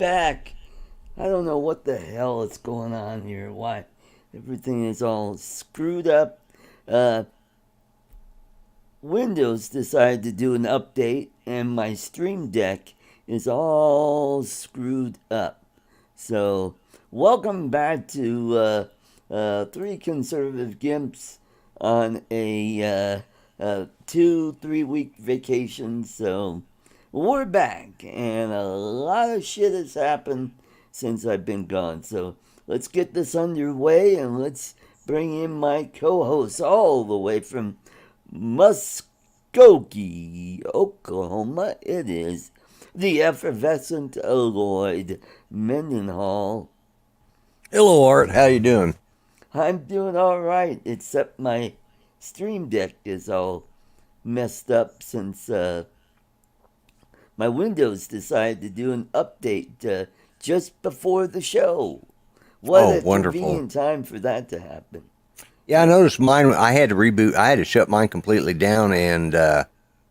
back. I don't know what the hell is going on here. Why everything is all screwed up. Uh, Windows decided to do an update, and my Stream Deck is all screwed up. So, welcome back to three conservative gimps on a 2-3 week vacation. So, we're back, and a lot of shit has happened since I've been gone. So, let's get this underway, and let's bring in my co-host all the way from Muskogee, Oklahoma. It is the effervescent Lloyd Mendenhall. Hello, Art. How you doing? I'm doing all right, except my Stream Deck is all messed up since my Windows decided to do an update just before the show. What a wonderful. convenient time for that to happen. Yeah, I noticed mine. I had to reboot. I had to shut mine completely down. And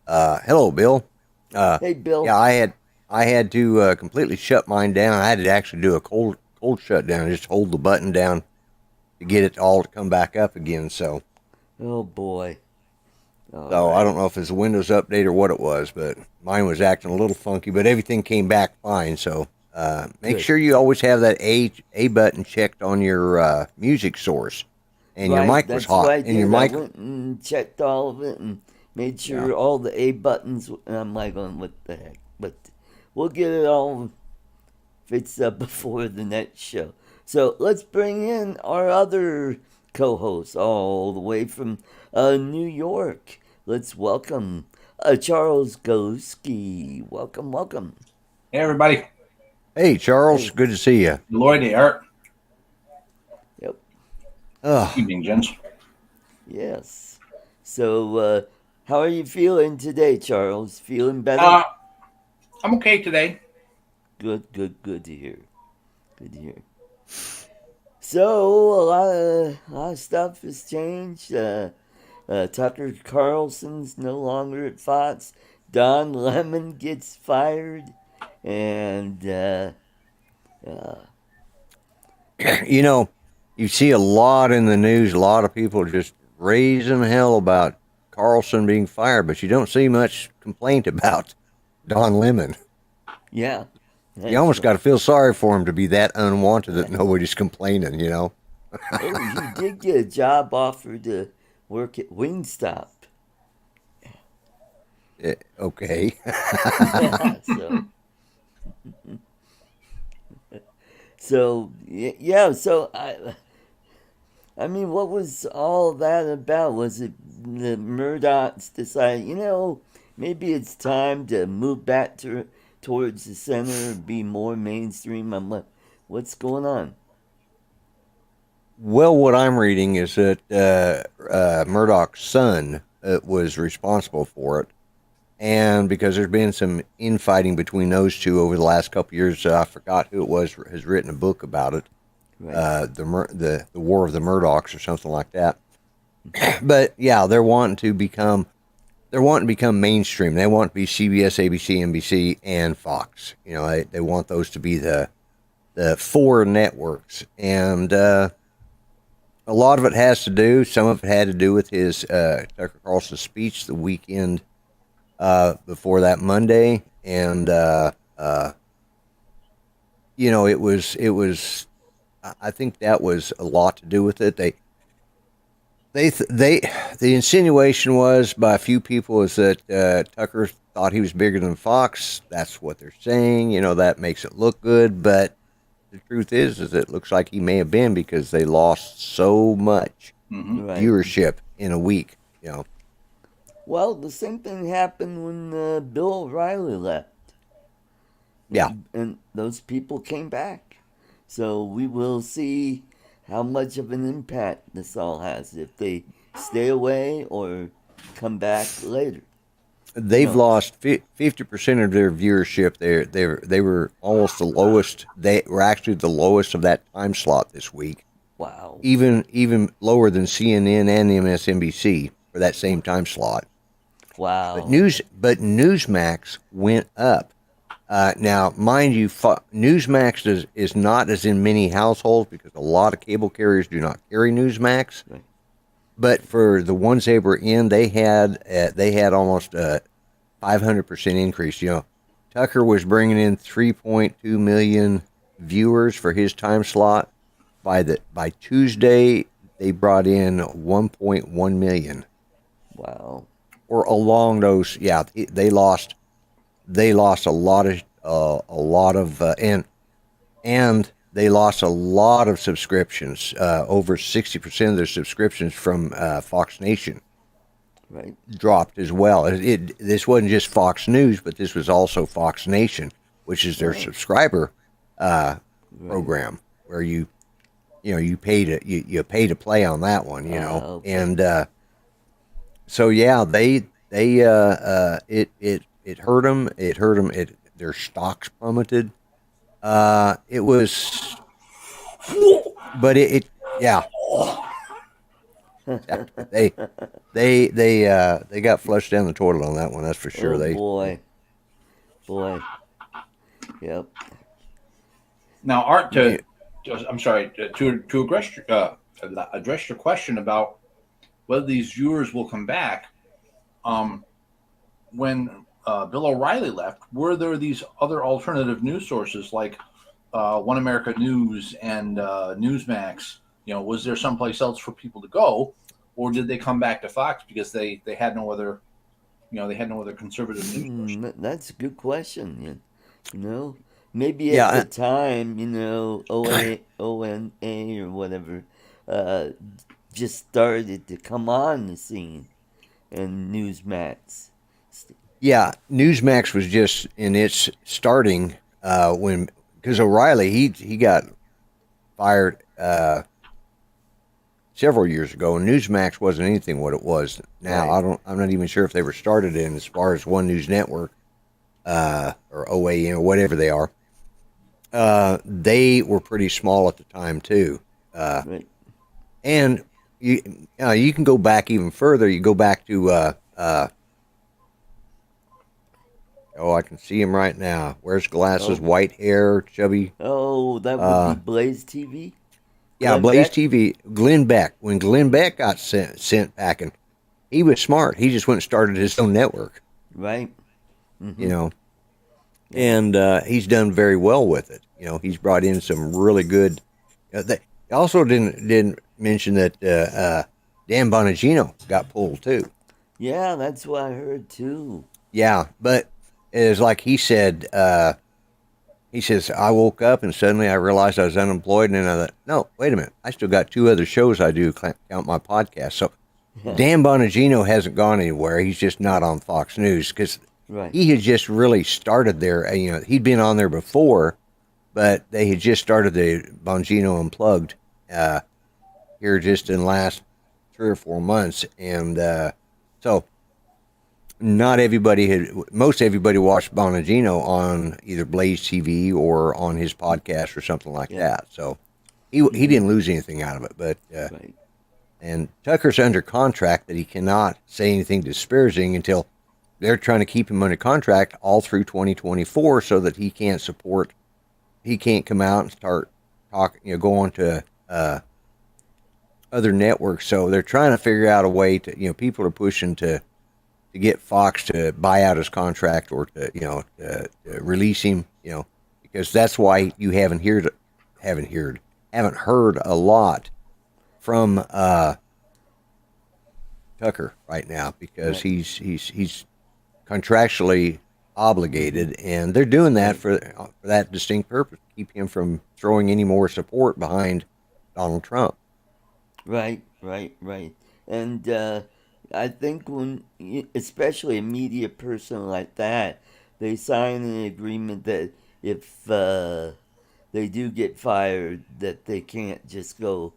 hello, Bill. Hey, Bill. Yeah, I had to completely shut mine down. I had to actually do a cold shutdown, just hold the button down to get it all to come back up again. So, oh boy. Right. I don't know if it's a Windows update or what it was, but mine was acting a little funky. But everything came back fine. So make sure you always have that A button checked on your music source. And right, your mic was hot. And your mic. I went and checked all of it and made sure all the A buttons. And I'm like, what the heck? But we'll get it all fixed up before the next show. So let's bring in our other co-host all the way from New York. Let's welcome Charles Goluski. Welcome. Hey, everybody. Hey, Charles. Hey. Good to see you. Lloyd, hey, Art. Yep. Evening, gents. Yes. So, how are you feeling today, Charles? Feeling better? I'm okay today. Good to hear. Good to hear. So, a lot of stuff has changed. Tucker Carlson's no longer at Fox. Don Lemon gets fired. And, you know, you see a lot in the news, a lot of people just raising hell about Carlson being fired, but you don't see much complaint about Don Lemon. Yeah. You almost got to feel sorry for him to be that unwanted that nobody's complaining, you know? Oh, he did get a job offer to work at Wingstop. Okay. So I mean, what was all that about? Was it the Murdochs decided, maybe it's time to move back towards the center and be more mainstream? I'm like, what's going on? Well, what I'm reading is that Murdoch's son was responsible for it. And because there's been some infighting between those two over the last couple of years, I forgot who it was, has written a book about it. Right. The War of the Murdochs or something like that. But yeah, they're wanting to become mainstream. They want to be CBS, ABC, NBC, and Fox. They want those to be the four networks. And a lot of it has to do. Some of it had to do with his Tucker Carlson speech the weekend before that Monday, and it was. I think that was a lot to do with it. The insinuation was by a few people is that Tucker thought he was bigger than Fox. That's what they're saying. That makes it look good, but the truth is it looks like he may have been because they lost so much viewership in a week. Well, the same thing happened when Bill O'Reilly left. Yeah, and those people came back. So we will see how much of an impact this all has, if they stay away or come back later. They've lost 50% of their viewership. They were almost the lowest. They were actually the lowest of that time slot this week. Wow. Even lower than CNN and MSNBC for that same time slot. Wow. But Newsmax went up Now, mind you, Newsmax is not as in many households because a lot of cable carriers do not carry Newsmax. Right. But for the ones they were in, they had almost a 500% increase. Tucker was bringing in 3.2 million viewers for his time slot. By Tuesday, they brought in 1.1 million. Wow. Or along those, yeah, they lost a lot of and they lost a lot of subscriptions. Over 60% of their subscriptions from Fox Nation Right. dropped as well. This wasn't just Fox News, but this was also Fox Nation, which is their subscriber program, where you pay to play on that one, Okay. and so yeah, it hurt them. It hurt them. Their stocks plummeted. It was, but yeah. They got flushed down the toilet on that one. That's for sure. Oh boy. Yep. Now, Art, I'm sorry to address your question about whether these viewers will come back. When Bill O'Reilly left, were there these other alternative news sources like One America News and Newsmax? Was there someplace else for people to go, or did they come back to Fox because they had no other, they had no other conservative news source? That's a good question. Maybe at Yeah, the time, ONA or whatever, uh, just started to come on the scene, and Newsmax. yeah. Newsmax was just in its starting when because O'Reilly he got fired several years ago, and Newsmax wasn't anything what it was now. Right. I'm not even sure if they were started in as far as One News Network or OAN or whatever they are. They were pretty small at the time too, Right. and you can go back even further. You go back to oh, I can see him right now. Wears glasses, Oh. white hair, chubby. Oh, that would be Blaze TV. Yeah, Glenn Blaze Beck. TV. Glenn Beck. When Glenn Beck got sent packing, he was smart. He just went and started his own network. Right. You know, Yeah. and he's done very well with it. He's brought in some really good. They also didn't mention that Dan Bonagino got pulled too. Yeah, that's what I heard too. Yeah, but it's like he said. He says, I woke up and suddenly I realized I was unemployed. And then I thought, no, wait a minute. I still got 2 other shows I do, count my podcast. So Dan Bonagino hasn't gone anywhere. He's just not on Fox News because Right. he had just really started there. He'd been on there before, but they had just started the Bongino Unplugged here just in the last 3 or 4 months. And so most everybody watched Bonagino on either Blaze TV or on his podcast or something like that. So he didn't lose anything out of it. But Right. and Tucker's under contract that he cannot say anything disparaging until they're trying to keep him under contract all through 2024 so that he can't come out and start talking, go on to other networks. So they're trying to figure out a way to, people are pushing to get Fox to buy out his contract or to release him, because that's why you haven't heard a lot from Tucker right now because Right. he's contractually obligated, and they're doing that for that distinct purpose, keep him from throwing any more support behind Donald Trump. Right. And I think especially a media person like that, they sign an agreement that if they do get fired, that they can't just go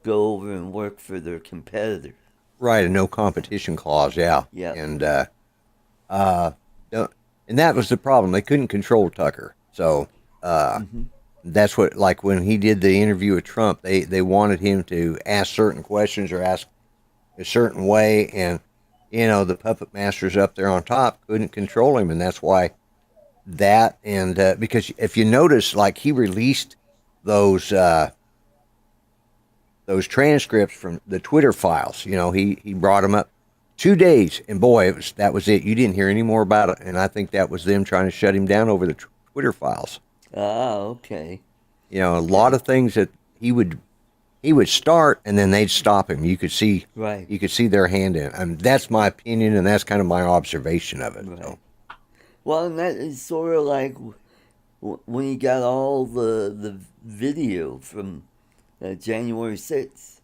over and work for their competitor. Right, a no competition clause, yeah. Yeah. And and that was the problem. They couldn't control Tucker. So that's what, like when he did the interview with Trump, they wanted him to ask certain questions or ask a certain way, and the puppet masters up there on top couldn't control him, and that's why that, and because if you notice, like he released those uh, those transcripts from the Twitter files. You know, he brought them up 2 days, and boy, that was it. You didn't hear any more about it, and I think that was them trying to shut him down over the Twitter files. Ah, okay. You know, a lot Okay. of things that he would start, and then they'd stop him. Right. You could see their hand in it. I mean, that's my opinion, and that's kind of my observation of it. Right. So Well, and that is sort of like when you got all the video from January 6th,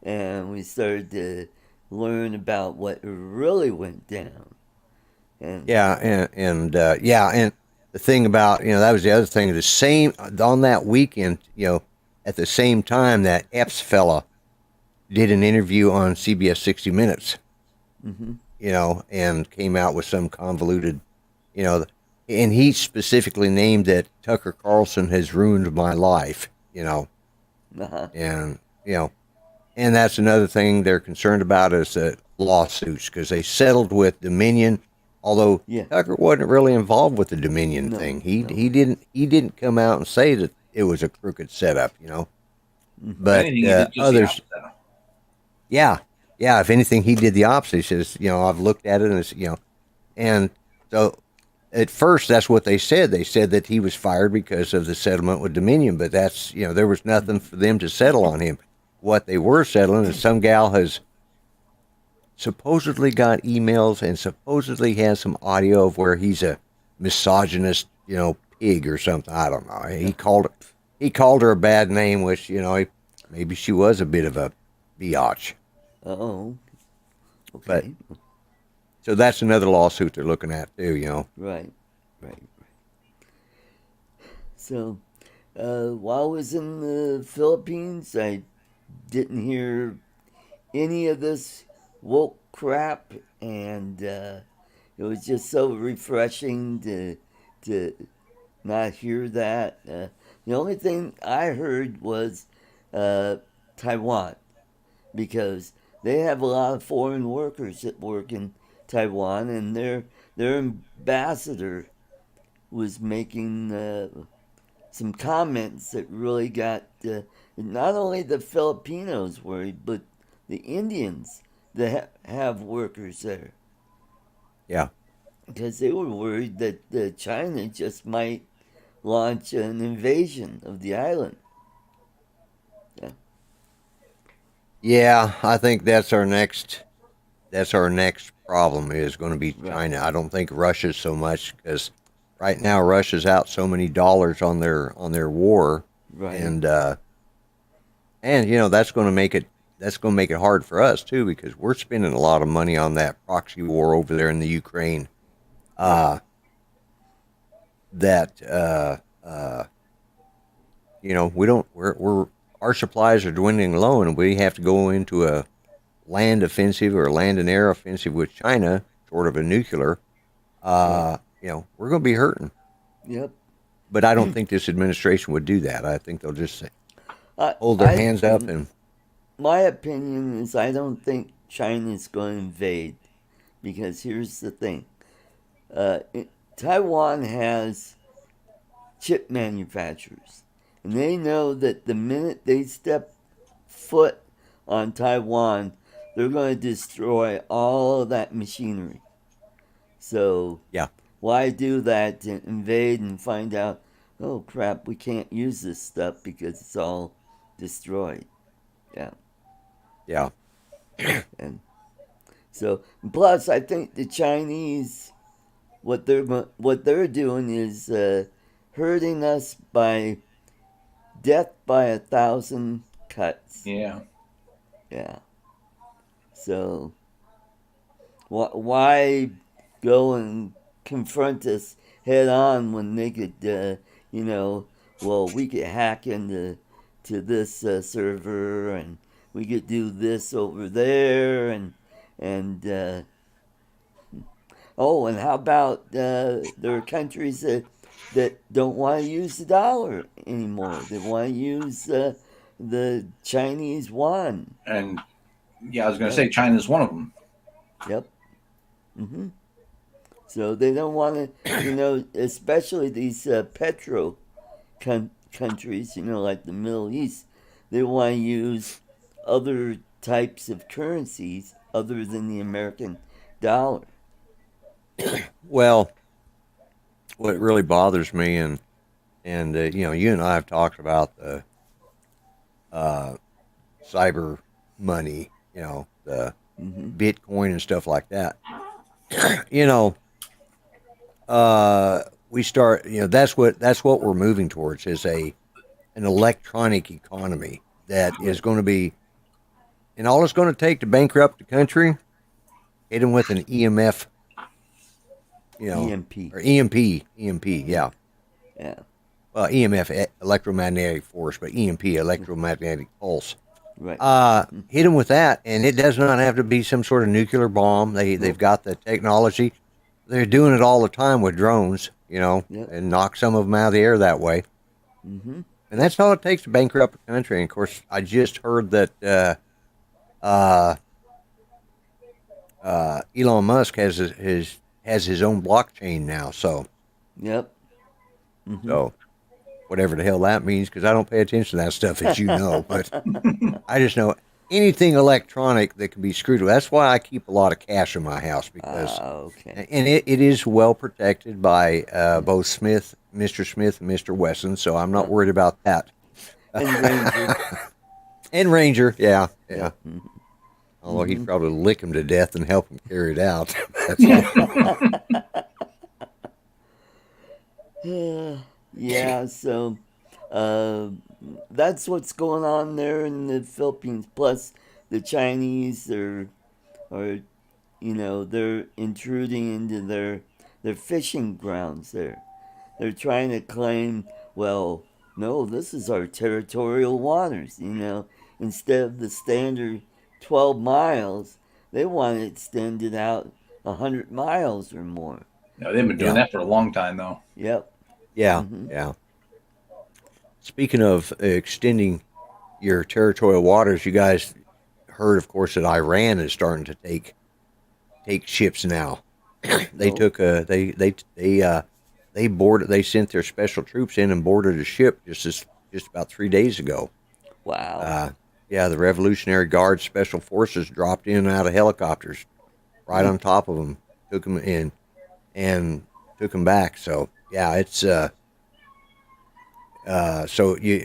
and we started to learn about what really went down. And yeah, and the thing about, you know, that was the other thing. The same on that weekend, you know, at the same time that Epps fella did an interview on CBS 60 Minutes, hmm you know, and came out with some convoluted, you know, and he specifically named that Tucker Carlson has ruined my life, you know, uh-huh. and you know, and that's another thing they're concerned about is lawsuits because they settled with Dominion, although Yeah. Tucker wasn't really involved with the Dominion No. thing. No. He didn't come out and say that it was a crooked setup, you know. If hmm But anything, he did just the others, opposite. yeah, yeah. If anything, he did the opposite. He says, you know, I've looked at it and it's, you know, and so at first that's what they said. They said that he was fired because of the settlement with Dominion, but that's, you know, there was nothing for them to settle on him. What they were settling is some gal has supposedly got emails and supposedly has some audio of where he's a misogynist, you know, pig or something. I don't know. He called her a bad name, which, you know, maybe she was a bit of a biatch. Oh. But Okay. so that's another lawsuit they're looking at too, you know. Right. Right. So, while I was in the Philippines, I didn't hear any of this woke crap, and it was just so refreshing to not hear that. The only thing I heard was uh, Taiwan, because they have a lot of foreign workers that work in Taiwan, and their ambassador was making some comments that really got not only the Filipinos worried, but the Indians that have workers there, Yeah. because they were worried that China just might launch an invasion of the island. Yeah, Yeah, I think that's our next problem is going to be right, China. I don't think Russia's so much because right now Russia's out so many dollars on their war, right, and and you know that's going to make it hard for us too because we're spending a lot of money on that proxy war over there in the Ukraine. yep, Uh, that you know we're our supplies are dwindling low, and we have to go into a land offensive or a land and air offensive with China, sort of a nuclear. right, You know, we're going to be hurting. yep. But I don't think this administration would do that. I think they'll just I, hold their I, hands up and my opinion is I don't think China's going to invade, because here's the thing: Taiwan has chip manufacturers, and they know that the minute they step foot on Taiwan, they're going to destroy all of that machinery. So yeah, why do that to invade and find out, oh crap, we can't use this stuff because it's all destroyed. Yeah. yeah, And so plus I think the Chinese, what they're doing is hurting us by death by 1,000 cuts. Yeah. Yeah. So why go and confront us head on when they could, you know, well, we could hack into this server, and we could do this over there, and oh, and how about there are countries that don't want to use the dollar anymore. They want to use the Chinese yuan. And yeah, I was going to Yep. say China's one of them. Yep. hmm So they don't want to, especially these countries, like the Middle East, they want to use other types of currencies other than the American dollar. Well, what really bothers me, and you and I have talked about the uh, cyber money, the Hmm. Bitcoin and stuff like that. you know, we start. That's what we're moving towards is an electronic economy that is Right. going to be, and all it's going to take to bankrupt the country, hit them with an EMF, EMP. or EMP, yeah. Yeah. Well, EMF, electromagnetic force, but EMP, electromagnetic pulse. Right. Hit them with that, and it does not have to be some sort of nuclear bomb. They've Nope. got the technology. They're doing it all the time with drones, Yep. and knock some of them out of the air that way. Hmm. And that's all it takes to bankrupt a country. And of course, I just heard that uh, Elon Musk has his own blockchain now. So Yep. Hmm. so whatever the hell that means, because I don't pay attention to that stuff, as you know. But I just know anything electronic that can be screwed with. That's why I keep a lot of cash in my house because, Okay. and it is well protected by both Mr. Smith, and Mr. Wesson. So I'm not worried about that. And Ranger. And Ranger, yeah, yeah. Yep. Hmm. Although he'd Hmm. probably lick him to death and help him carry it out. That's all. Yeah. So, uh, that's what's going on there in the Philippines. Plus, the Chinese are they're intruding into their fishing grounds there. They're trying to claim, well, no, this is our territorial waters. Instead of the standard 12 miles, they want to extend it out 100 miles or more. No, they've been doing Yeah, that for a long time, though. Yep. yeah, Hmm. yeah. Speaking of extending your territorial waters, you guys heard, of course, that Iran is starting to take ships now. they Nope. took a they boarded. They sent their special troops in and boarded a ship just about 3 days ago. Wow. Uh, yeah, the Revolutionary Guard Special Forces dropped in and out of helicopters right Mm. on top of them, took them in and took them back. So yeah, it's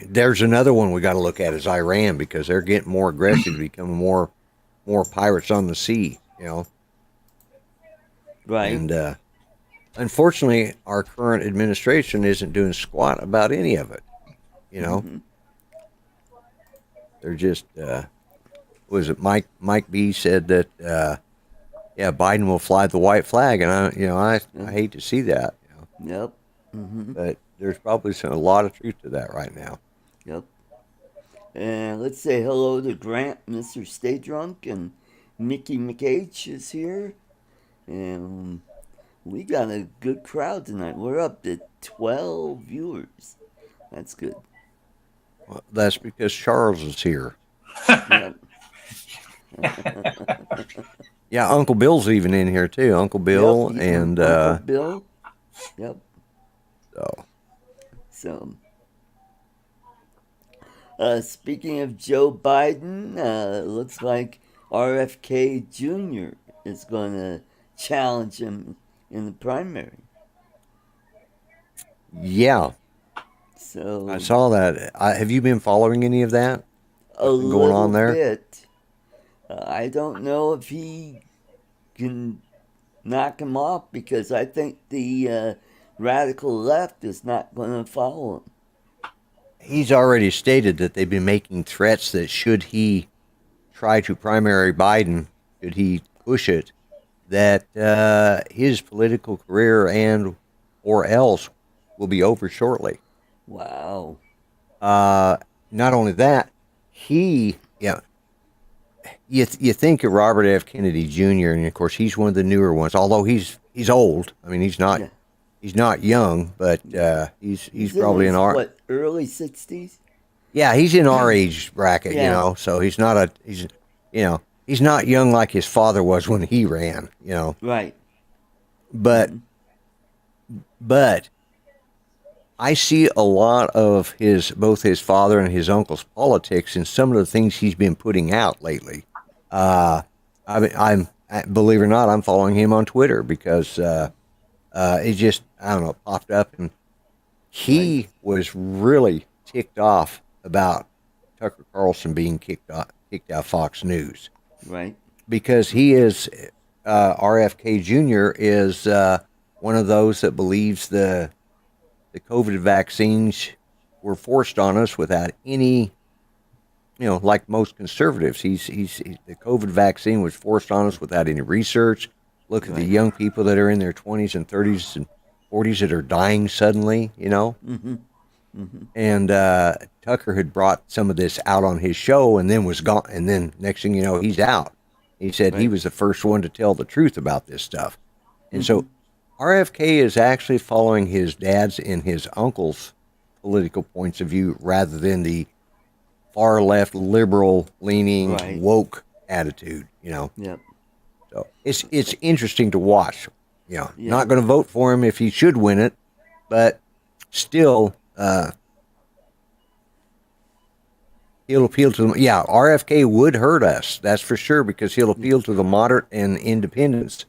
there's another one we got to look at is Iran because they're getting more aggressive, becoming more pirates on the sea. Right. And unfortunately, our current administration isn't doing squat about any of it. You know, Hmm. they're just was it Mike B said that yeah, Biden will fly the white flag, and I hate to see that. Yep. Hmm. But there's probably a lot of truth to that right now. Yep. And let's say hello to Grant, Mr. Stay Drunk, and Mickey McH is here. And we got a good crowd tonight. We're up to 12 viewers. That's good. Well, that's because Charles is here. Yep. Yeah, Uncle Bill's even in here too. Uncle Yep. Bill and Uncle Bill. Yep. so So, speaking of Joe Biden, looks like RFK Jr. is going to challenge him in the primary. yeah, I So, saw that. Have you been following any of that? a What's been going little on there? bit. I don't know if he can knock him off because I think the radical left is not going to follow him. He's already stated that they've been making threats that should he try to primary Biden, should he push it, that his political career and or else will be over shortly. Wow. Not only that, yeah, you think of Robert F. Kennedy Jr. and of course he's one of the newer ones. Although he's old. I mean Yeah. he's not young, but he's He's in probably in his, our what, early 60s? yeah he's in our age bracket. Yeah. So he's not young like his father was when he ran. Right. but but I see a lot of both his father and his uncle's politics in some of the things he's been putting out lately. Believe it or not, I'm following him on Twitter because it just, I don't know, popped up, and he was really ticked off about Tucker Carlson being kicked out of Fox News. Right. Because he is, RFK Jr. is one of those that believes the COVID vaccines were forced on us without any, like most conservatives. The COVID vaccine was forced on us without any research. Look at the young people that are in their 20s and 30s and 40s that are dying suddenly, And Tucker had brought some of this out on his show and then was gone. And then next thing you know, he's out. He said he was the first one to tell the truth about this stuff. And so RFK is actually following his dad's and his uncle's political points of view rather than the far left, liberal leaning, woke attitude, Yep. So it's interesting to watch. Not going to vote for him if he should win it, but still, he'll appeal to them. Yeah, RFK would hurt us, that's for sure, because he'll appeal to the moderate and independents.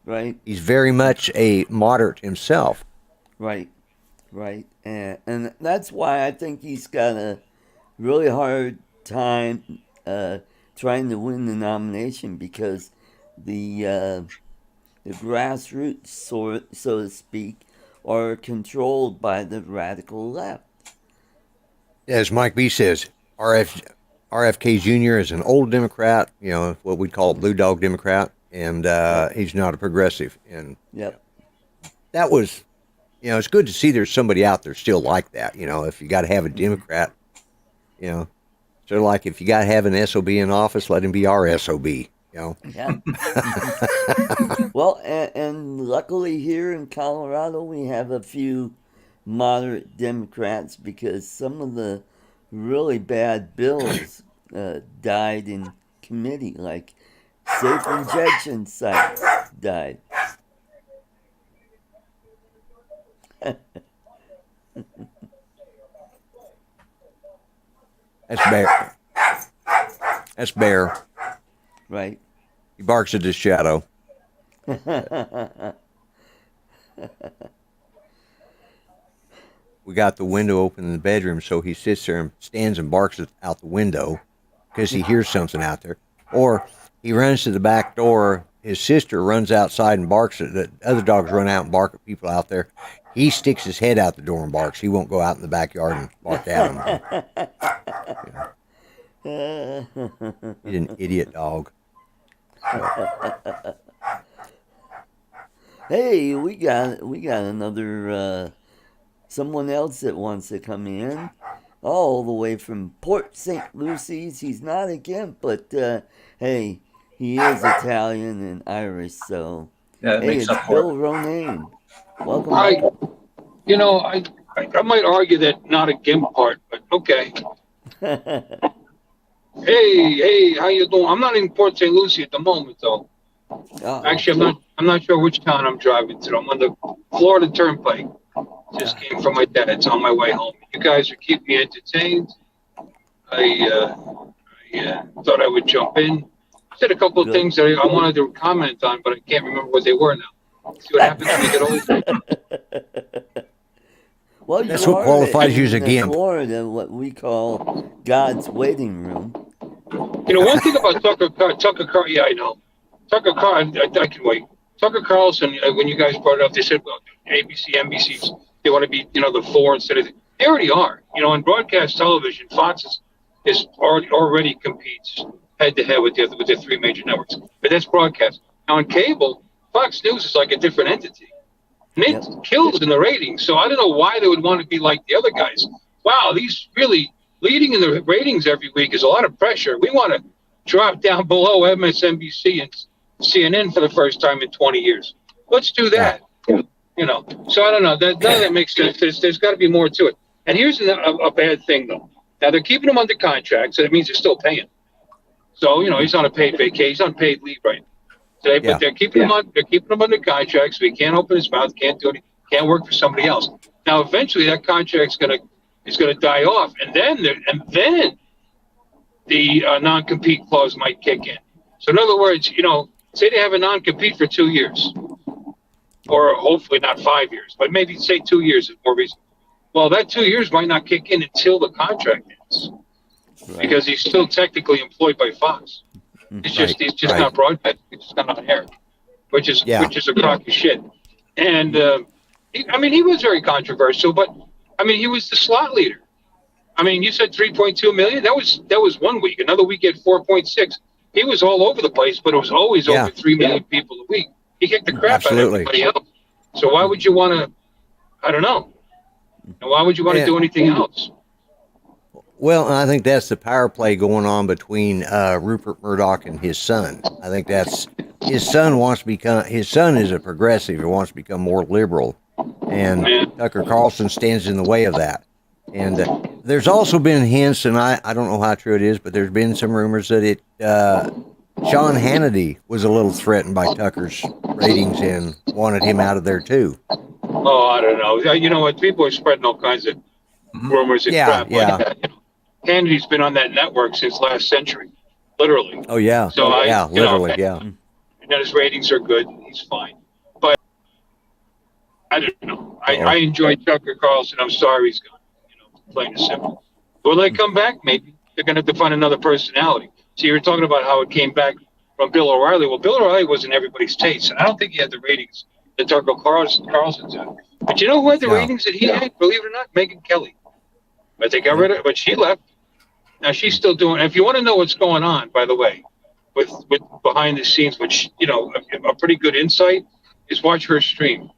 Right. He's very much a moderate himself. Right. And that's why I think he's got a really hard time trying to win the nomination, because the grassroots, so to speak, are controlled by the radical left. As Mike B says, RFK Jr. is an old Democrat, what we call a blue dog Democrat, and he's not a progressive. And that was, it's good to see there's somebody out there still like that. If you got to have a Democrat, sort of like if you got to have an SOB in office, let him be our SOB. Yeah. Well, and luckily here in Colorado, we have a few moderate Democrats, because some of the really bad bills died in committee, like safe injection sites died. That's Bear. That's Bear. Right. He barks at his shadow. We got the window open in the bedroom, so he sits there and stands and barks out the window because he hears something out there. Or he runs to the back door. His sister runs outside and barks at the other dogs, run out and bark at people out there. He sticks his head out the door and barks. He won't go out in the backyard and bark at them. He's an idiot dog. Hey, we got another someone else that wants to come in, all the way from Port St. Lucie. He's not a Gimp, but hey, he is Italian and Irish, so hey, it's Bill Ronayne. Welcome. I might argue that not a Gimp part, but okay. Hey, how you doing? I'm not in Port St. Lucie at the moment, though. Actually, I'm not sure which town I'm driving to. I'm on the Florida Turnpike. Just came from my dad's on my way home. You guys are keeping me entertained. I thought I would jump in. Said a couple of things that I wanted to comment on, but I can't remember what they were now. See what happens when you get older? Well, that's what qualifies you as a Gimp. Florida, what we call God's waiting room. One thing about Tucker Carlson, yeah, I know. Tucker Carlson, I can wait. Tucker Carlson, when you guys brought it up, they said, well, ABC, NBC, they want to be, the four instead of, they already are. In broadcast television, Fox is already competes head to head with the three major networks. But that's broadcast. Now on cable, Fox News is like a different entity. And it kills in the ratings. So I don't know why they would want to be like the other guys. Wow, these really leading in the ratings every week is a lot of pressure. We want to drop down below MSNBC and CNN for the first time in 20 years. Let's do that. So I don't know. None of that makes sense. There's got to be more to it. And here's a bad thing, though. Now, they're keeping him under contract, so that means they're still paying. So, he's on a paid vacation. He's on paid leave right now. Yeah. they're keeping him on. They're keeping him under contract, so he can't open his mouth, can't do it, can't work for somebody else. Now, eventually, that contract's gonna die off, and then the non-compete clause might kick in. So, in other words, say they have a non-compete for 2 years, or hopefully not 5 years, but maybe say 2 years is more reasonable. Well, that 2 years might not kick in until the contract ends, because he's still technically employed by Fox. He's just not broadcast. He's just not on air, which is a crock of shit. And he was very controversial, but he was the slot leader. You said 3.2 million. That was 1 week. Another week at 4.6. He was all over the place, but it was always over 3 million people a week. He kicked the crap out of everybody else. So why would you want to? I don't know. And why would you want to do anything else? Well, I think that's the power play going on between Rupert Murdoch and his son. I think that's his son his son is a progressive. He wants to become more liberal, and Tucker Carlson stands in the way of that. And there's also been hints, and I don't know how true it is, but there's been some rumors that Sean Hannity was a little threatened by Tucker's ratings and wanted him out of there too. Oh, I don't know. You know what? People are spreading all kinds of rumors and crap like that. Hannity's been on that network since last century, literally. Oh yeah. So literally. And his ratings are good. He's fine. But I don't know. I enjoy Tucker Carlson. I'm sorry he's gone. Plain and simple. Will they come back? Maybe. They're going to have to find another personality. So you were talking about how it came back from Bill O'Reilly. Well, Bill O'Reilly wasn't everybody's taste. And I don't think he had the ratings that Tucker Carlson's had. But you know who had the ratings that he had? Believe it or not, Megyn Kelly. But they got rid of it. But she left. Now she's still doing. If you want to know what's going on, by the way, with behind the scenes, which a pretty good insight is watch her stream,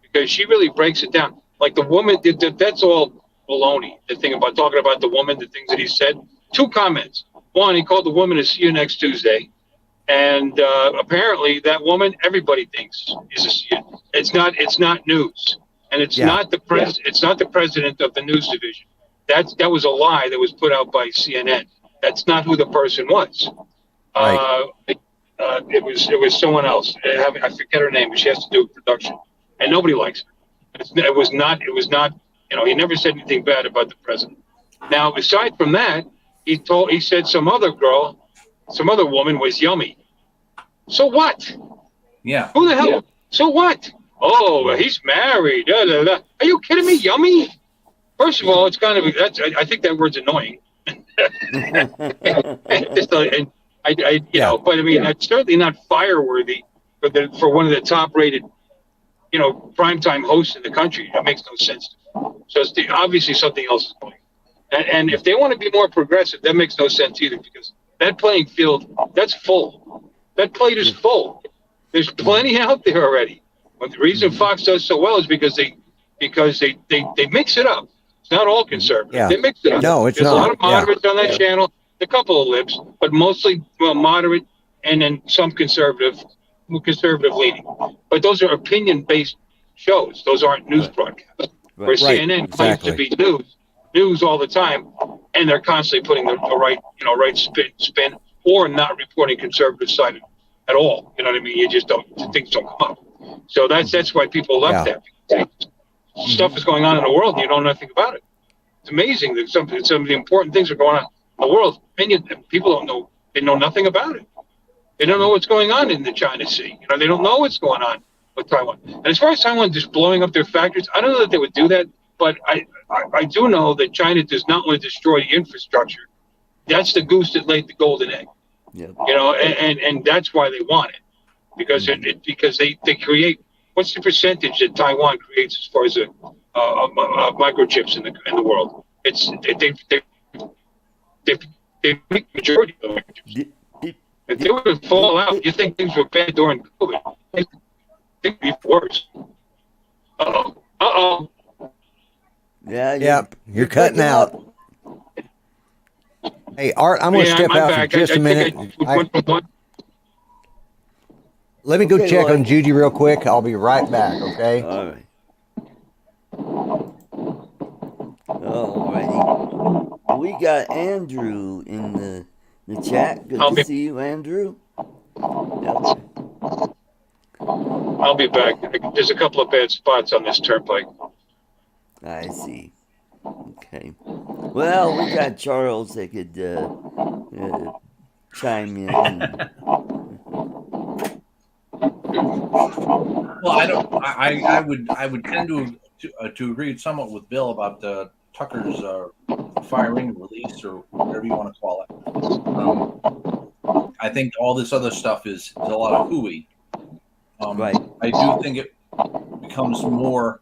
because she really breaks it down. Like the woman, that's all baloney. The thing about talking about the woman, the things that he said. 2 comments. One, he called the woman to see you next Tuesday, and apparently that woman, everybody thinks is it's not news, and it's not the it's not the president of the news division. That was a lie that was put out by CNN. That's not who the person was. It was someone else. I forget her name, but she has to do with production, and nobody likes her. It was not. He never said anything bad about the president. Now, aside from that, he said some other woman was yummy. So what? Yeah. Who the hell? Yeah. So what? Oh, he's married. Da, da, da. Are you kidding me? Yummy? First of all, it's kind of I think that word's annoying. But it's certainly not fire-worthy for one of the top-rated, primetime hosts in the country. That makes no sense. So it's obviously something else is going. And if they want to be more progressive, that makes no sense either, because that playing field, that's full. That plate is full. There's plenty out there already. But the reason Fox does so well is because they mix it up. It's not all conservative. Yeah. They mix it up. No, it's There's not. A lot of moderates on that channel, a couple of libs, but mostly moderate, and then some conservative leaning. But those are opinion-based shows. Those aren't news broadcasts. Where CNN claims to be news all the time, and they're constantly putting the right spin, or not reporting conservative side at all. You know what I mean? You just things don't come up. So that's why people love that. Stuff is going on in the world, and you don't know nothing about it. It's amazing that some of the important things are going on in the world, and people don't know. They know nothing about it. They don't know what's going on in the China Sea. They don't know what's going on with Taiwan. And as far as Taiwan just blowing up their factories, I don't know that they would do that, but I do know that China does not want to destroy the infrastructure. That's the goose that laid the golden egg. Yep. And that's why they want it, because they create. What's the percentage that Taiwan creates as far as microchips in the world? It's they make the majority of the microchips. If they were to fall out, you think things were bad during COVID? I think it'd be worse. Uh-oh. Yeah, you're cutting out. Hey, Art, I'm going to step out for just a minute. Let me go check on Judy real quick. I'll be right back, okay? All right. Alrighty. We got Andrew in the chat. Good to see you, Andrew. Yep. I'll be back. There's a couple of bad spots on this turnpike. I see. Okay. Well, we got Charles that could chime in. Well, I would tend to agree somewhat with Bill about Tucker's firing, release, or whatever you want to call it. I think all this other stuff is a lot of hooey. Right. I do think it becomes more.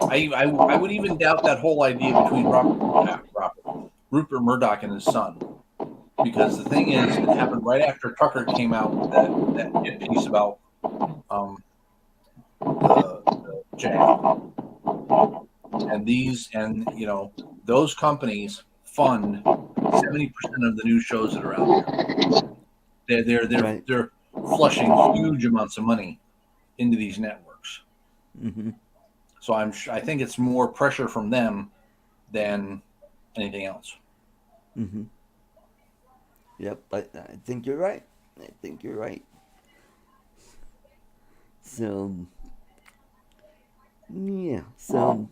I would even doubt that whole idea between Rupert Murdoch and his son, because the thing is, it happened right after Tucker came out with that hit piece about Jack, and those companies fund 70% of the news shows that are out there. They're flushing huge amounts of money into these networks. Mm-hmm. So I think it's more pressure from them than anything else. Mm-hmm. Yep, I think you're right. I think you're right. So, yeah. So.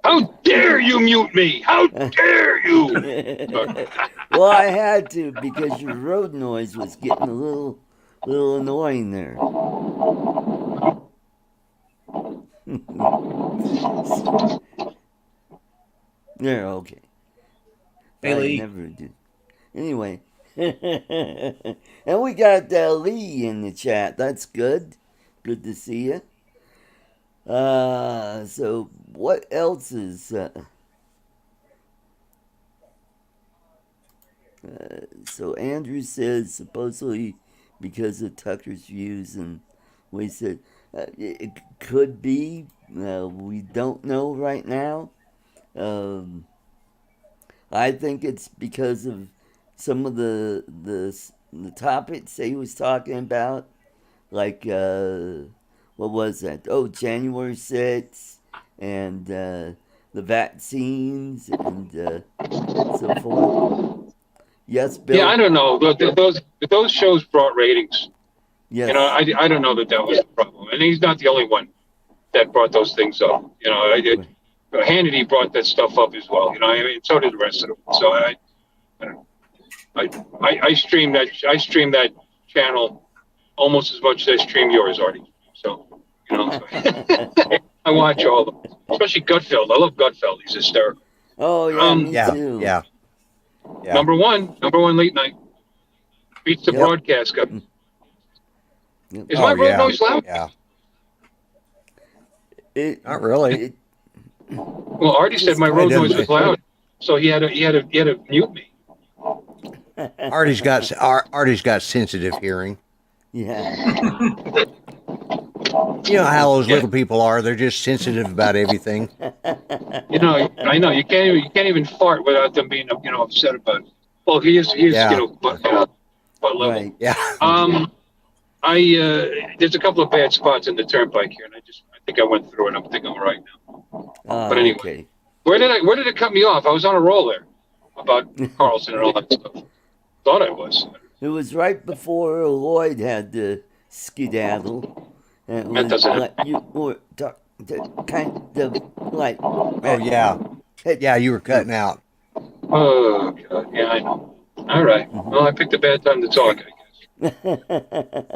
How dare you mute me? How dare you? Well, I had to because your road noise was getting a little annoying there. They're okay. Hey, Lee. I never did. Anyway, and we got Lee in the chat. That's good. Good to see you. So what else is? So Andrew says supposedly because of Tucker's views, and we said it could be. We don't know right now. I think it's because of some of the topics that he was talking about, like what was that? Oh, January 6th, and the vaccines and so forth. Yes, Bill. Yeah, I don't know. Those shows brought ratings. Yes. You know, I don't know that was the problem, and he's not the only one that brought those things up. You know, Hannity brought that stuff up as well. You know, I mean, so did the rest of them. So I stream that channel almost as much as I stream yours, Artie. So, you know, I watch all of them, especially Gutfeld. I love Gutfeld. He's hysterical. Oh yeah, me Yeah, too. yeah. Number one late night beats the broadcast guy. Yep. Is my road noise loud? Yeah. Not really. Well, Artie said my road noise was loud, so he had to mute me. Artie's got sensitive hearing. Yeah. You know how those little people are. They're just sensitive about everything. You know, I know you can't even fart without them being upset about it. Well, he is butt level. Right. Yeah. There's a couple of bad spots in the turnpike here, and I think I went through it. I think I'm right now. But anyway, okay. where did it cut me off? I was on a roll there about Carlson and all that stuff. Thought I was. It was right before Lloyd had to skedaddle. And That doesn't like you were kind of like. Oh yeah. Yeah, you were cutting out. Oh God, yeah, I know. All right. Well, I picked a bad time to talk, I guess.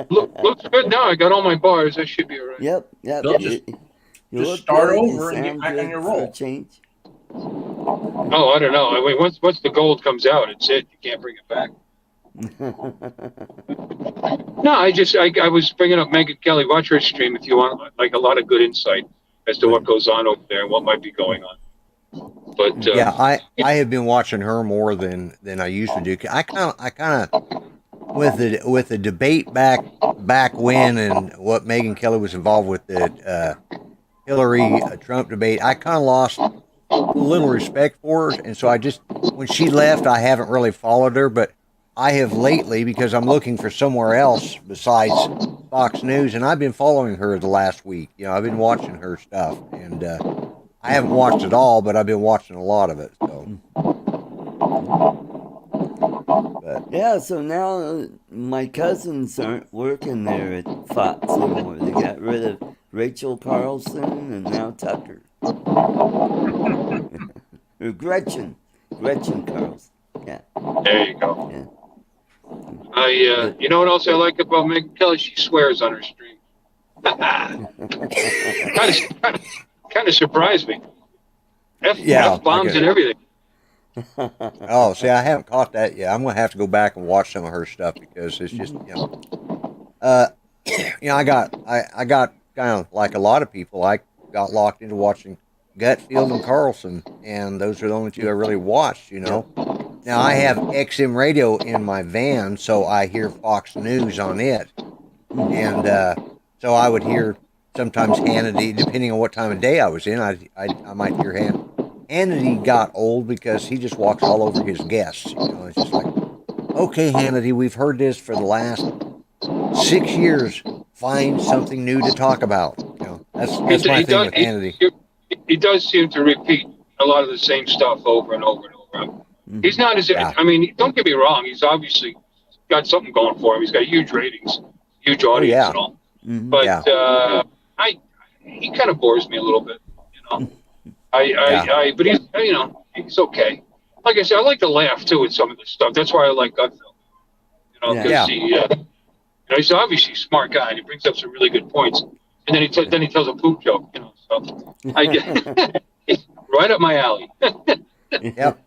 Looks good now. I got all my bars. I should be all right. Yep. Bill, just start over and get back on your roll. Change. Oh, I don't know. I mean, once the gold comes out, it's it. You can't bring it back. No, I was bringing up Megyn Kelly. Watch her stream if you want, like a lot of good insight as to what goes on over there and what might be going on. But yeah, I have been watching her more than I used to do. I kind of with the debate back when and what Megyn Kelly was involved with the Hillary Trump debate. I kind of lost a little respect for her, and so when she left, I haven't really followed her, but I have lately because I'm looking for somewhere else besides Fox News, and I've been following her the last week. You know, I've been watching her stuff, and I haven't watched it all, but I've been watching a lot of it. So, But Yeah, so now my cousins aren't working there at Fox anymore. They got rid of Rachel Carlson and now Tucker. Or Gretchen Carlson. Yeah, There you go. yeah. But You know what else I like about Megyn Kelly? She swears on her stream. kind of surprised me. yeah, F bombs and everything. oh, see, I haven't caught that yet. I'm gonna have to go back and watch some of her stuff because it's just uh, I got kind of like a lot of people. I got locked into watching Gutfield and Carlson, and those are the only two I really watched. Now I have XM radio in my van, so I hear Fox News on it, and so I would hear sometimes Hannity, depending on what time of day I was in. I might hear Hannity got old because he just walks all over his guests. It's just like, okay, Hannity, we've heard this for the last 6 years. Find something new to talk about. That's my thing with Hannity. He does seem to repeat a lot of the same stuff over and over and over. He's not as, Yeah. I mean, don't get me wrong. He's obviously got something going for him. He's got huge ratings, huge audience yeah. and all. mhm. But Yeah. he kind of bores me a little bit. Yeah. But he's okay. Like I said, I like to laugh too at some of this stuff. That's why I like Gutfeld. Because Yeah. he's obviously a smart guy and he brings up some really good points. And then he tells a poop joke. So I get right up my alley. Yep.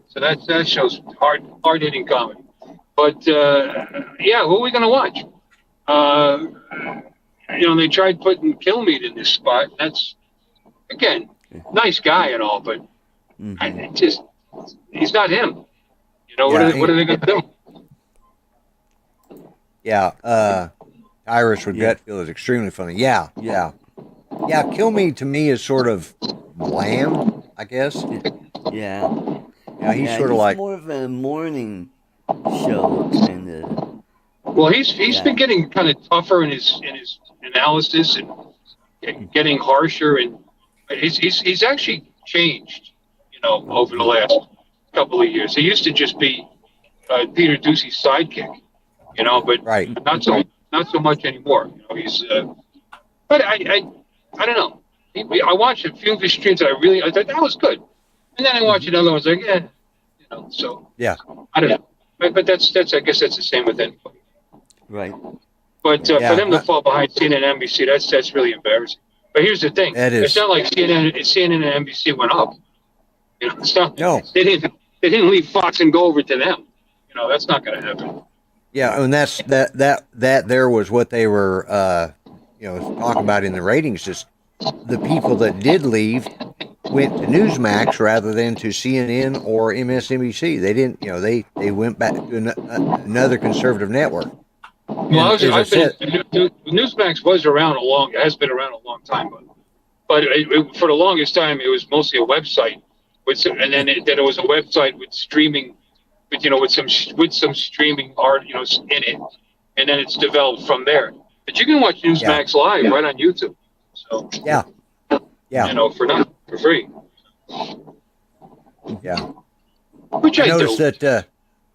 So that shows hard hitting comedy. But who are we gonna watch? They tried putting Kilmeade in this spot. That's again, nice guy and all, but he's not him. What are they gonna do? Yeah. Irish with Gutfield is extremely funny. Yeah. Kilmeade to me is sort of bland, I guess. Yeah. Yeah, he's sort of like more of a morning show kind of. Well, he's been getting kind of tougher in his analysis and getting harsher, and he's actually changed, over the last couple of years. He used to just be Peter Ducey's sidekick, but right. not so much anymore. He's but I don't know. I watched a few of his streams that I thought that was good, and then I watched another one. I was like, so Yeah. I don't know. But that's I guess that's the same with anybody. Right. But for them to fall behind CNN and NBC, that's really embarrassing. But here's the thing: It is. it's not like CNN and NBC went up. It's not. No. They didn't leave Fox and go over to them. That's not going to happen. Yeah, and that's that there was what they were talking about in the ratings. Just the people that did leave went to Newsmax rather than to CNN or MSNBC. They didn't, they went back to another conservative network. Well, Newsmax has been around a long time, but for the longest time it was mostly a website, and then it was a website with streaming, with some streaming art, in it, and then it's developed from there. But you can watch Newsmax live right on YouTube. So yeah, for free. Yeah. Which I noticed that.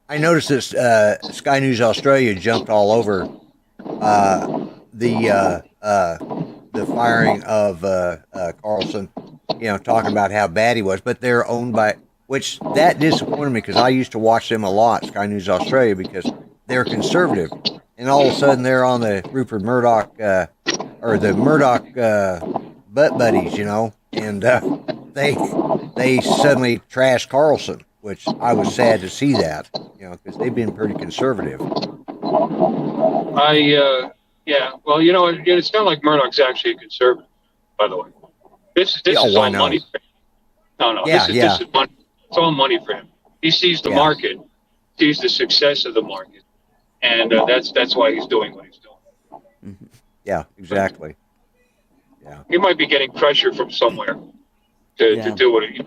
I noticed that Sky News Australia jumped all over the firing of Carlson, talking about how bad he was. But they're owned by, which that disappointed me because I used to watch them a lot, Sky News Australia, because they're conservative. And all of a sudden they're on the Rupert Murdoch or the Murdoch butt buddies, and they suddenly trashed Carlson, which I was sad to see that, because they've been pretty conservative. Well, it's not like Murdoch's actually a conservative, by the way. This is all money for him. No, this is money. It's all money for him. He sees the market, sees the success of the market, and that's why he's doing what he's doing. Mm-hmm. Yeah, exactly. Yeah, he might be getting pressure from somewhere to do it.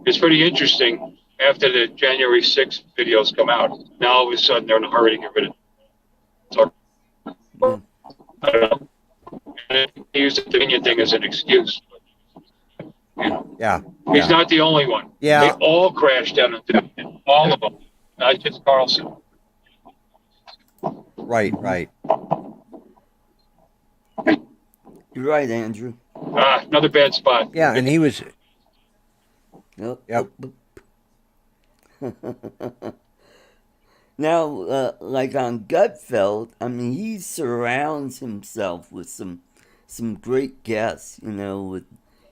It's pretty interesting. After the January 6th videos come out, now all of a sudden they're in a hurry to get rid of it. So, I don't know. And he used the Dominion thing as an excuse. He's not the only one. Yeah. They all crashed down on Dominion. All of them. Just Carlson. Right, right. You're right, Andrew. Another bad spot. Yeah, and he was. Yep. Yep. Now, like on Gutfeld, I mean, he surrounds himself with some great guests. You know,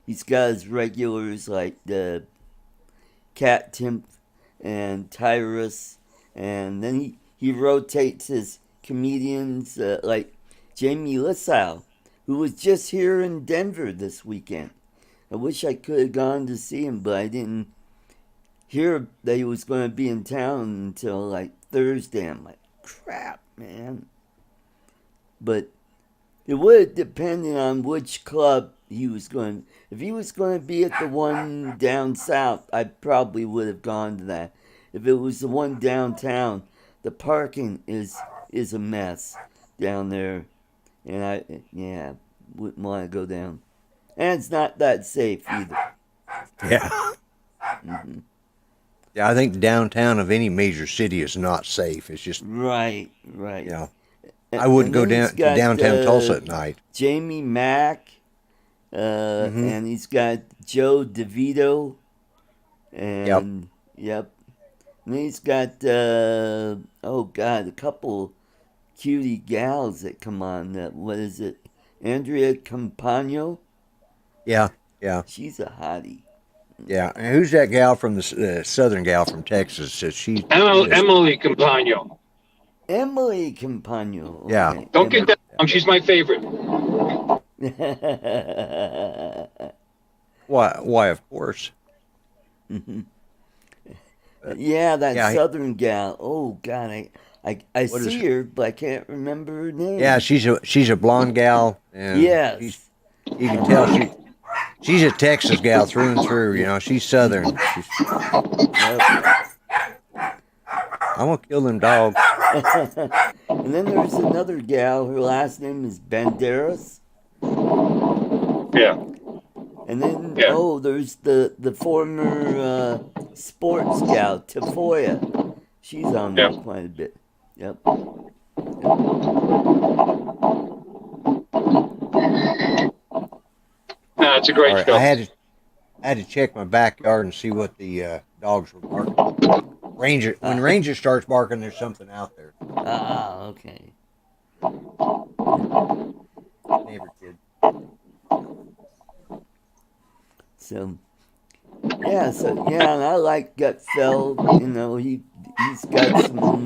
he's got his regulars like the Cat Timp and Tyrus, and then he rotates his comedians like Jamie Lissow, who was just here in Denver this weekend. I wish I could have gone to see him, but I didn't hear that he was going to be in town until like Thursday. I'm like, crap, man. But it would depend on which club he was going. If he was going to be at the one down south, I probably would have gone to that. If it was the one downtown, the parking is a mess down there, and I wouldn't want to go down. And it's not that safe either. Yeah. Mm-hmm. Yeah, I think downtown of any major city is not safe. It's just, Right. you know, I wouldn't go down to downtown Tulsa at night. Jamie Mack, and he's got Joe DeVito, and yep. And he's got a couple cutie gals that come on. What is it? Andrea Campagno. Yeah, yeah, She's a hottie. yeah. And who's that gal from the southern gal from Texas? She Emily Campagno. Emily Campagno. Okay. Yeah. Don't get that wrong. She's my favorite. Why? Of course. Yeah, that Yeah, southern gal. Oh God, I What is see her, but I can't remember her name. Yeah, she's a blonde gal. And Yes. you can tell she's a Texas gal through and through. You know, she's southern. Yep. I'm gonna kill them dogs. And then there's another gal. Her last name is Banderas. Yeah. And then Yeah. there's the former sports gal Tafoya. She's on there quite a bit. Yep. No, it's a great All right, show. I had to check my backyard and see what the dogs were barking. When Ranger starts barking, there's something out there. Ah, okay. Neighbor kid. So and I like Gutfeld. You know, he's got some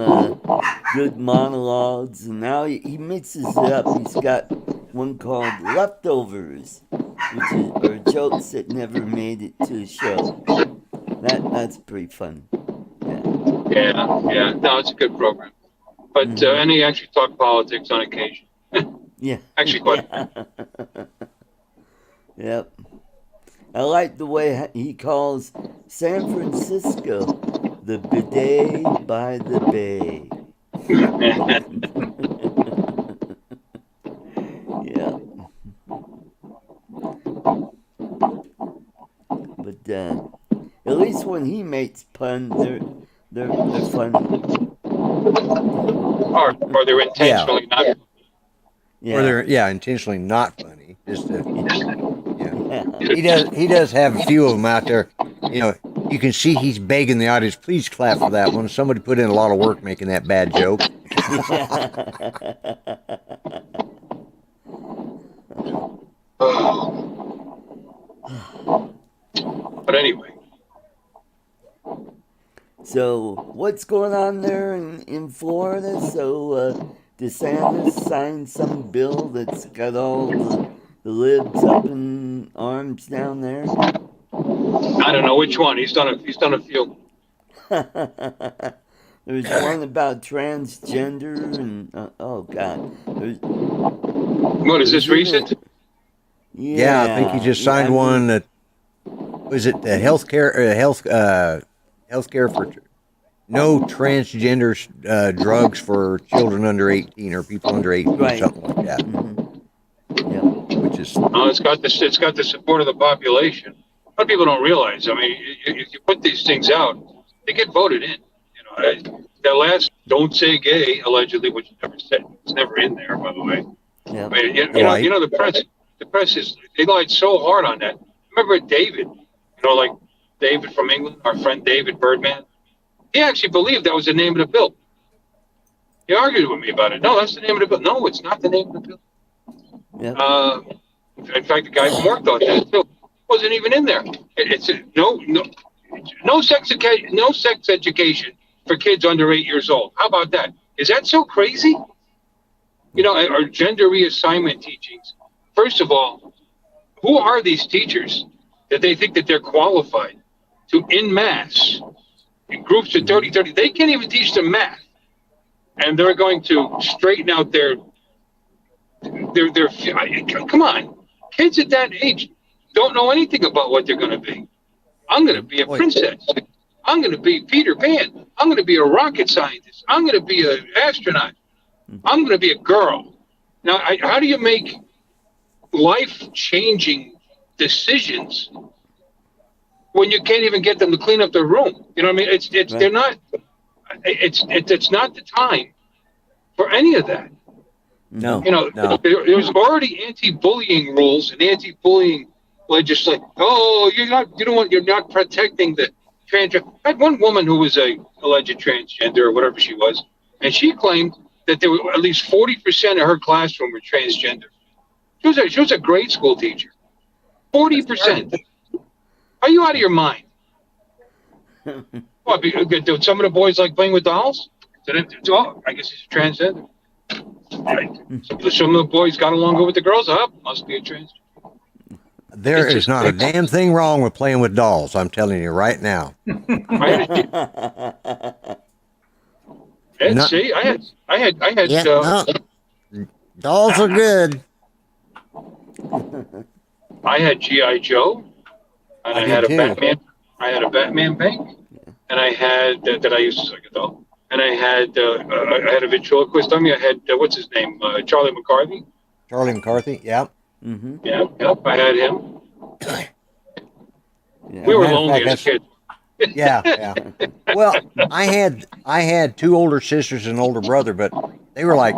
good monologues, and now he mixes it up. He's got one called Leftovers, which are jokes that never made it to a show. That's pretty fun. Yeah. No, it's a good program. But and he actually talked politics on occasion. Yeah. Actually, quite. Yep. I like the way he calls San Francisco the bidet by the bay. Yeah. But at least when he makes puns, they're funny. Or they're intentionally not. Yeah. Or they're intentionally not funny. Just Yeah. he does have a few of them out there. You know, you can see he's begging the audience, please clap for that one. Somebody put in a lot of work making that bad joke. But anyway. So what's going on there in Florida? So DeSantis signed some bill that's got all the libs up in arms down there. I don't know which one. He's done a few. There's one about transgender and oh God. What is this recent? Yeah, I think he just signed one that was it the healthcare for no transgender drugs for children under 18 or people under 18 or something like that. Mm-hmm. Yeah. Which is It's got the support of the population. A lot of people don't realize. I mean, if you put these things out, they get voted in. You That last "Don't Say Gay" allegedly, which never said, it's never in there, by the way. Yeah. I mean, Right. the press is, they lied so hard on that. Remember David, like David from England, our friend David Birdman. He actually believed that was the name of the bill. He argued with me about it. No, that's the name of the bill. No, it's not the name of the bill. Yeah. In fact, the guy from work thought that too. Wasn't even in there. It's no sex education for kids under 8 years old. How about that? Is that so crazy? Or gender reassignment teachings. First of all, who are these teachers that they think that they're qualified to, in mass, in groups of 30, they can't even teach them math. And they're going to straighten out their come on. Kids at that age don't know anything about what they're going to be. I'm going to be a princess. I'm going to be Peter Pan. I'm going to be a rocket scientist. I'm going to be an astronaut. I'm going to be a girl. Now, how do you make life-changing decisions when you can't even get them to clean up their room? You know what I mean? Right. They're not. It's not the time for any of that. No. No. There's already anti-bullying rules and anti-bullying legislation. Oh, you're not protecting the transgender. I had one woman who was a alleged transgender or whatever she was, and she claimed that there were at least 40% of her classroom were transgender. She was a grade school teacher. 40%. Are you out of your mind? What? Do some of the boys like playing with dolls? Oh, I guess he's a transgender. Right. Some of the boys got along good with the girls. Must be a transgender. There is not a damn thing wrong with playing with dolls. I'm telling you right now. See, I had. Yeah, dolls are good. I had G.I. Joe, and I had a Batman. I had a Batman bank, and I had that I used as like a doll. And I had a ventriloquist dummy. I had what's his name, Charlie McCarthy. Charlie McCarthy, yeah. Mm-hmm. Yep, I had him. Yeah. We were lonely as kids. Yeah. Well, I had two older sisters and an older brother, but they were like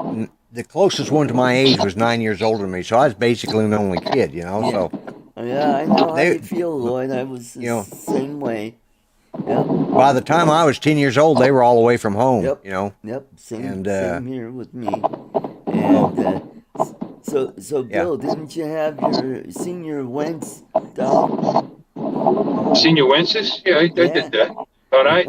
the closest one to my age was 9 years older than me, so I was basically an only kid, Yeah. So Yeah, I know how you feel, Lloyd. I was the same way. Yep. By the time I was 10 years old, they were all away from home. Yep. Yep. Same here with me. And so Bill, didn't you have your senior Wentz doll? Senior Wences? Yeah, I did that. Thought I.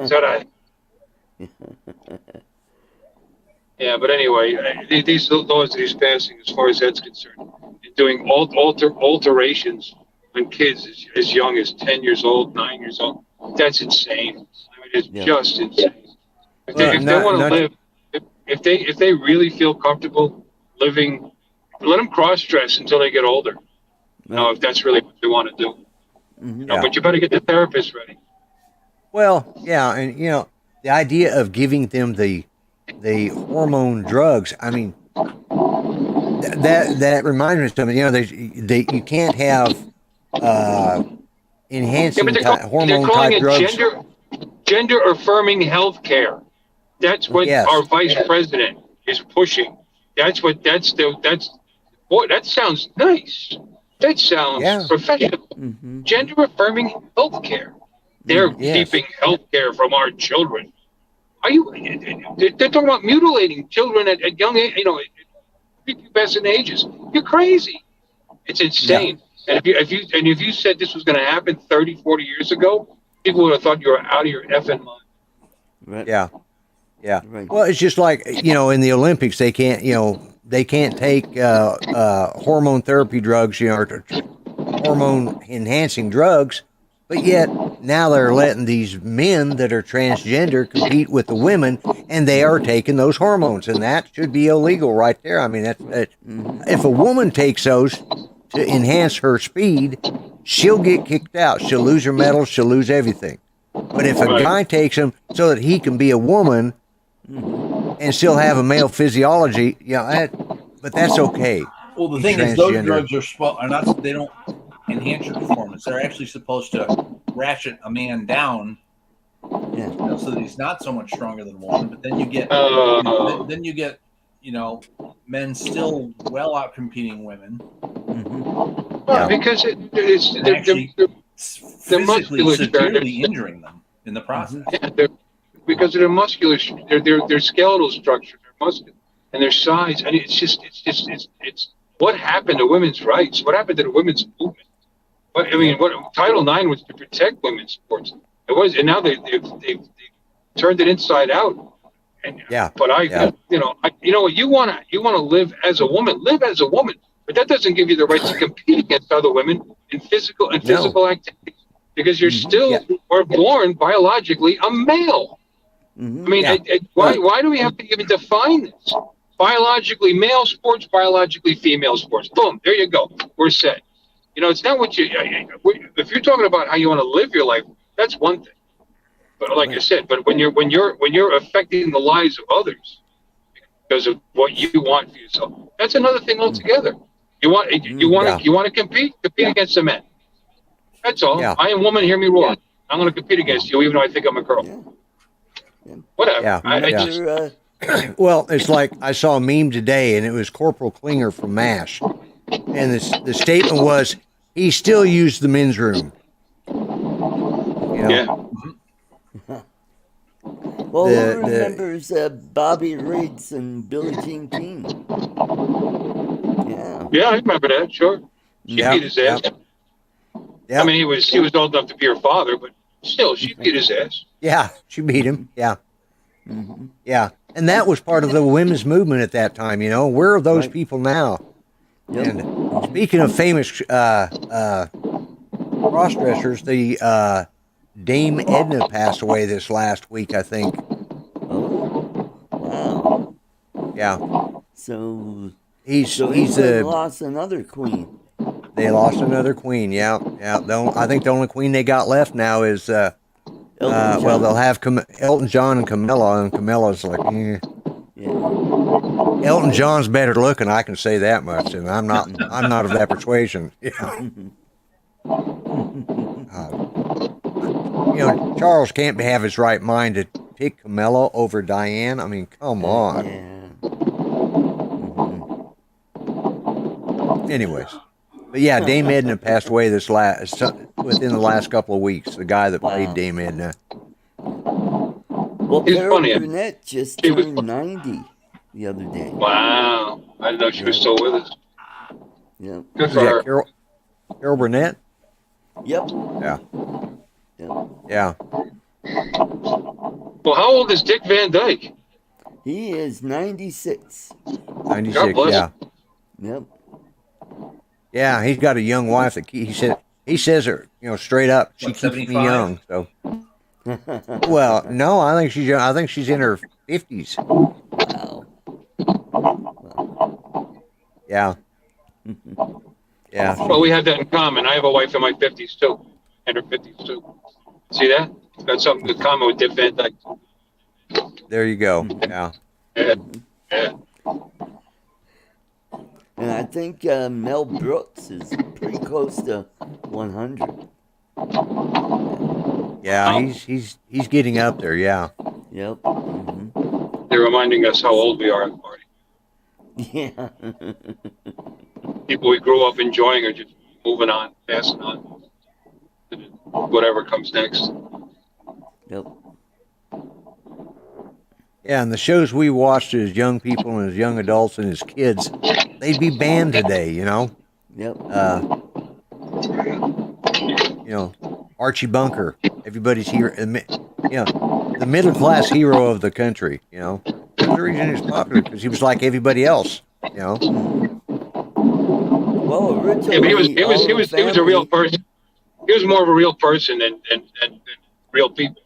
Yeah, but anyway, these laws that he's passing, as far as that's concerned, doing alterations on kids as young as 10 years old, 9 years old, that's insane. I mean, it's just insane. If they want to live, if they really feel comfortable living, let them cross-dress until they get older. If that's really what they want to do. Mm-hmm. But you better get the therapist ready. Well, yeah, and the idea of giving them the hormone drugs. I mean, that reminds me of something. You can't have enhancing hormone type drugs. Gender affirming health care. That's what our vice president is pushing. Boy, that sounds nice. That sounds professional. Mm-hmm. Gender affirming health care. They're keeping health care from our children. They're talking about mutilating children at young age, prepubescent ages. You're crazy. It's insane. Yeah. And if you said this was going to happen 30, 40 years ago, people would have thought you were out of your effing mind. Right. Yeah. Right. Well, it's just like, in the Olympics, they can't take hormone therapy drugs, or hormone enhancing drugs, but yet now they're letting these men that are transgender compete with the women, and they are taking those hormones, and that should be illegal right there. I mean, if a woman takes those to enhance her speed, she'll get kicked out. She'll lose her medals. She'll lose everything. But if a guy takes them so that he can be a woman and still have a male physiology, but that's okay. Well, the thing is, those drugs are not. They don't enhance your performance. They're actually supposed to ratchet a man down Yeah. You know, so that he's not so much stronger than a woman. But then you get, then you get, men still well out competing women. Mm-hmm. Because And actually physically severely injuring them in the process. Because of their muscular, their skeletal structure, their muscle, and their size, and it's what happened to women's rights? What happened to the women's movement? What Title IX was to protect women's sports. It was, and now they've turned it inside out. But you know what, you want to live as a woman, but that doesn't give you the right to compete against other women in physical activities, because you're still or born biologically a male. Mm-hmm. Why do we have to even define this? Biologically male sports, biologically female sports. Boom, there you go. We're set. It's not what if you're talking about how you want to live your life, that's one thing. But like I said, but when you're affecting the lives of others because of what you want for yourself, that's another thing altogether. You want to compete against the men. That's all. Yeah. I am woman, hear me roar. I'm going to compete against you, even though I think I'm a girl. Yeah. Whatever. Yeah. Well, it's like I saw a meme today, and it was Corporal Klinger from MASH, and the statement was he still used the men's room. Yeah. Well, who remembers Bobby Riggs and Billie Jean King? Yeah. Yeah, I remember that. Sure. She beat his ass. Yeah. I mean, he was old enough to be her father, but still, she beat his ass. Yeah, she beat him. Yeah. Mm-hmm. Yeah. And that was part of the women's movement at that time, Where are those people now? Yep. And speaking of famous cross-dressers, the Dame Edna passed away this last week, I think. Oh, wow. Yeah. So He's lost another queen. They lost another queen. Yeah. I think the only queen they got left now is they'll have Elton John and Camilla, and Camilla's like, Yeah. Elton John's better looking, I can say that much, and I'm not of that persuasion. Yeah. Charles can't have his right mind to pick Camilla over Diane. I mean, come on. Yeah. Anyways, but yeah, Dame Edna passed away within the last couple of weeks. The guy that played Dame Edna. Well, It's Carol funny. Burnett just turned 90 the other day. Wow. I didn't know she was still with us. Yeah. Good for her. Carol Burnett? Yep. Yeah. Yep. Yeah. Well, how old is Dick Van Dyke? He is 96. 96, God bless yeah. him. Yep. Yeah, he's got a young wife that he says her, straight up, she What, keeps me 75? young. So, well, no, I think she's young. I think she's in her 50s. Wow. Yeah. Yeah. Well, we have that in common. I have a wife in my 50s, too. And her 50s, too. See that? Got something in common with Dick Van Dyke. There you go. Yeah. Yeah. And I think Mel Brooks is pretty close to 100. Yeah, he's getting up there. Yeah. Yep. Mm-hmm. They're reminding us how old we are at the party. Yeah. People we grew up enjoying are just moving on, passing on to whatever comes next. Yep. Yeah, and the shows we watched as young people and as young adults and as kids, they'd be banned today, Yep. Archie Bunker, everybody's hero, the middle class hero of the country, That's the reason he's popular, because he was like everybody else, Well, originally, Yeah, but he was a real person. He was more of a real person than real people,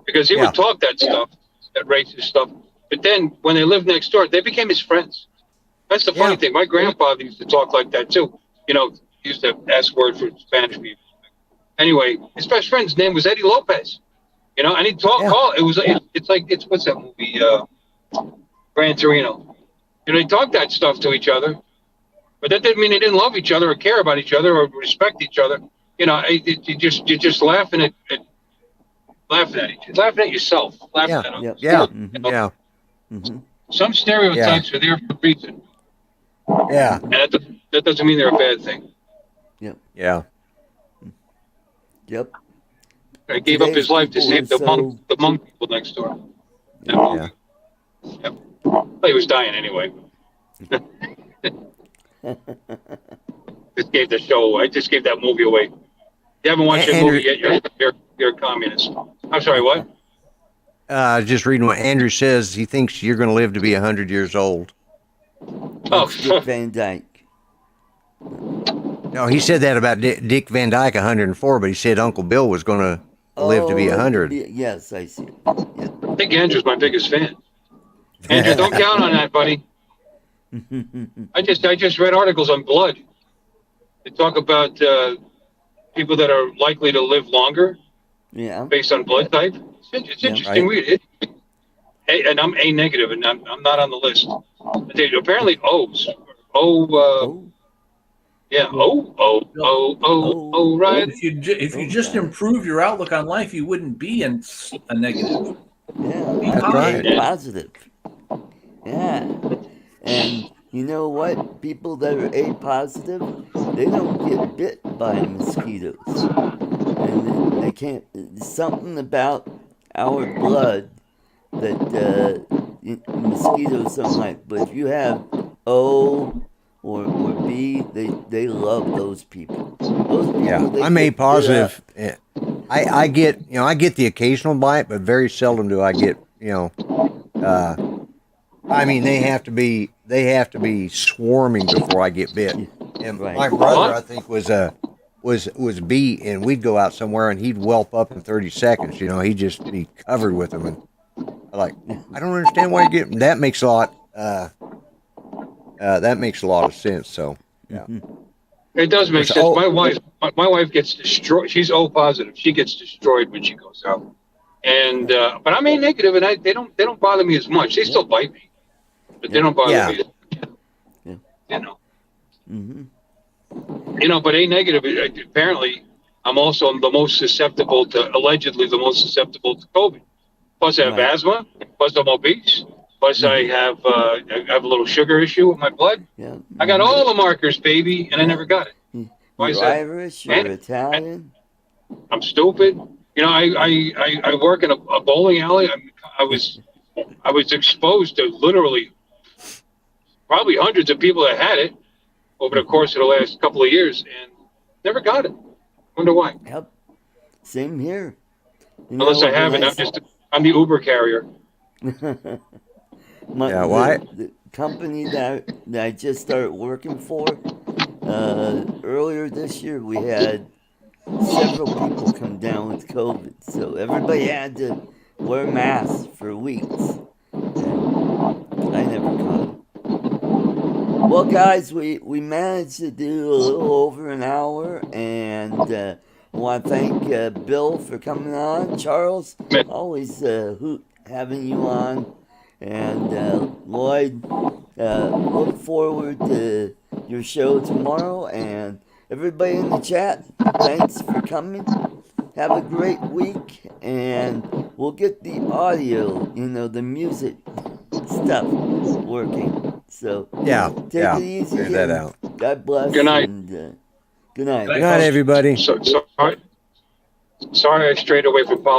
because he would talk that stuff, that racist stuff. But then when they lived next door, they became his friends. That's the funny thing. My grandfather used to talk like that too. He used to ask word for Spanish people. Anyway, his best friend's name was Eddie Lopez. And he'd talk. It's what's that movie? Gran Torino. They talked that stuff to each other, but that didn't mean they didn't love each other or care about each other or respect each other. You're just laughing at laughing at yourself, laughing Yeah. at others. Yeah. Mhm. Yeah. Mhm. Some stereotypes are there for a reason, Yeah. and that doesn't mean they're a bad thing. Yeah. Yep. He gave up Today's his life to people save are so. the monk people next door. That Yeah. movie. Yep. Well, he was dying anyway. Just gave the show. I just gave that movie away. You haven't watched that Andrew, movie yet. You're a communist. I'm sorry. What? just reading what Andrew says. He thinks you're going to live to be 100 years old. That's Dick Oh, Van Dyke. No, he said that about Dick Van Dyke, 104, but he said Uncle Bill was going to live to be 100. Yes, I see. Yeah. I think Andrew's my biggest fan. Andrew, don't count on that, buddy. I just read articles on blood. They talk about people that are likely to live longer Yeah. based on blood type. It's interesting. Right. And I'm A negative, and I'm not on the list. Apparently O's. Yeah. Right. If you just improve your outlook on life, you wouldn't be in a negative. Yeah. That's right. Be positive. Yeah. And you know what? People that are A positive, they don't get bit by mosquitoes. And they can't. There's something about our blood that mosquitoes don't like. But if you have O or B, they love those people. Those people, Yeah, they I'm A get bit positive. up. Yeah. I get the occasional bite, but very seldom do I get I mean they have to be swarming before I get bit. And Right. my brother, I think, was B, and we'd go out somewhere and he'd whelp up in 30 seconds. He'd just be covered with them, and I don't understand why you get them. That makes a lot. That makes a lot of sense. So yeah. It does make sense. My wife gets destroyed. She's O positive. She gets destroyed when she goes out. And but I'm A negative, and they don't bother me as much. They still bite me, but they don't bother me. Mm-hmm. But A negative. Apparently, I'm also allegedly the most susceptible to COVID. Plus, I have asthma. Plus, I'm obese. Plus, I have a little sugar issue with my blood. Yeah. I got all the markers, baby, and I never got it. Why is You're that? Irish. You're Italian. I'm stupid. I work in a bowling alley. I was exposed to literally probably hundreds of people that had it over the course of the last couple of years and never got it. Wonder why? Yep. Same here. Unless I have it, I'm the Uber carrier. The company that I just started working for, earlier this year, we had several people come down with COVID. So everybody had to wear masks for weeks. And I never caught it. Well, guys, we managed to do a little over an hour, and I want to thank Bill for coming on. Charles, always hoot having you on. And Lloyd, look forward to your show tomorrow. And everybody in the chat, thanks for coming. Have a great week, and we'll get the audio, the music stuff working. So take it easy. Figure that out. God bless. Good night. And, good night. Good night, everybody. Sorry I strayed away from politics.